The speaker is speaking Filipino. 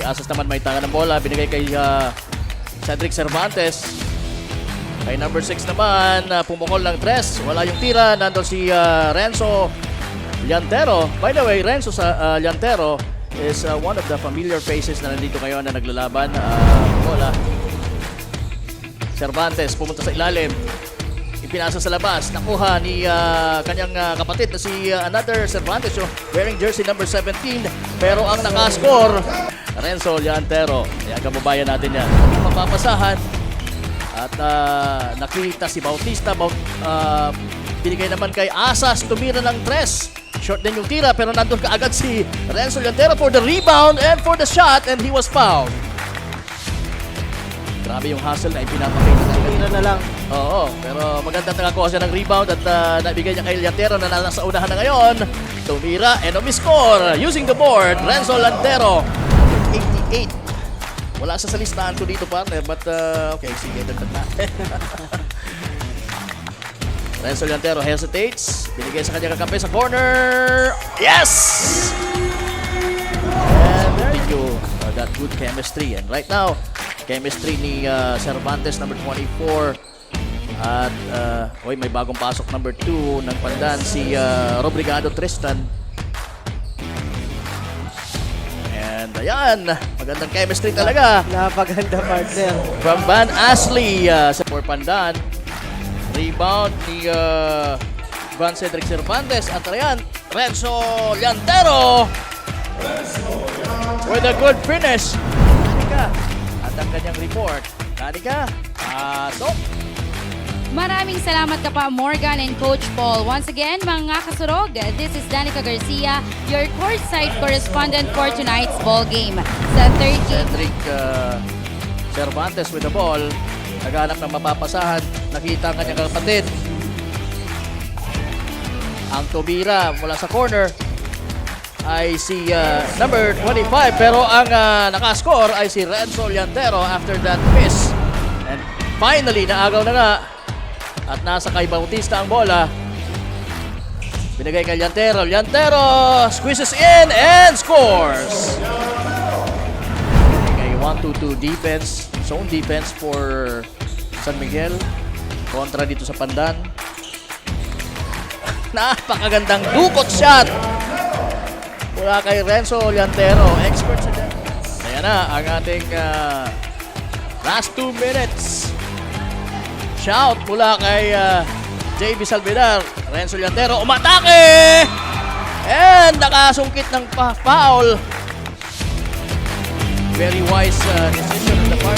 Asas naman may tanga ng bola. Binigay kay Cedric Cervantes. Kay number 6 naman, pumukol ng 3. Wala yung tira. Nandun si Renzo Llantero. By the way, Renzo Llantero is one of the familiar faces na nandito ngayon na naglalaban. Bola. Cervantes pumunta sa ilalim. Ipinasa sa labas. Nakuha ni kanyang kapatid na si another Cervantes, wearing jersey number 17. Pero ang nakascore, Renzo Llantero. Kaya kababayan natin yan. Mapapasahan. At nakita si Bautista. Binigay naman kay Asas. Tumira ng 3. Short din yung tira. Pero nandun kaagad si Renzo Llantero for the rebound and for the shot. And he was fouled. Grabe yung hustle na ipinapakita ng kanina na lang. Oo, pero maganda nakakuha siya ng rebound at nabigay niya kay Llantero na nasa unahan na ngayon. Tumira and score using the board. Renzo Llantero, 88. Wala sa listahan ko dito, partner, but okay, sige, dagdag na. Renzo Llantero hesitates. Binigay sa kanyang kakampi sa corner. Yes! And continue that good chemistry. And right now, chemistry ni Cervantes, number 24. At may bagong pasok, number 2 ng Pandan, si Robrigado Tristan. And ayan, magandang chemistry talaga. Napaganda, partner. From Van Ashley sa Pandan. Rebound ni Van Cedric Cervantes. At ayan, Renzo Llantero with a good finish. Kanika. At ang kanyang report. Kanika. So, Maraming salamat ka pa, Morgan and Coach Paul. Once again, mga kasurog, this is Danica Garcia, your courtside correspondent for tonight's ball game. Sa 30... Cedric Cervantes with the ball. Naghanap ng mapapasahan. Nakita ang kanyang kapatid. Ang tumira mula sa corner ay si number 25. Pero ang nakascore ay si Renzo Llantero after that miss. And finally, naagaw na nga. At nasa kay Bautista ang bola. Binigay kay Llantero. Llantero squeezes in and scores! Binigay 1-2-2 defense. Zone defense for San Miguel. Kontra dito sa Pandan. Napakagandang dukot shot mula kay Renzo Llantero. Expert sa dyan. Kaya na ang ating last 2 minutes. Shout mula kay JB Salvedar. Renzo Llantero umatake! And nakasungkit ng foul. Very wise decision on the part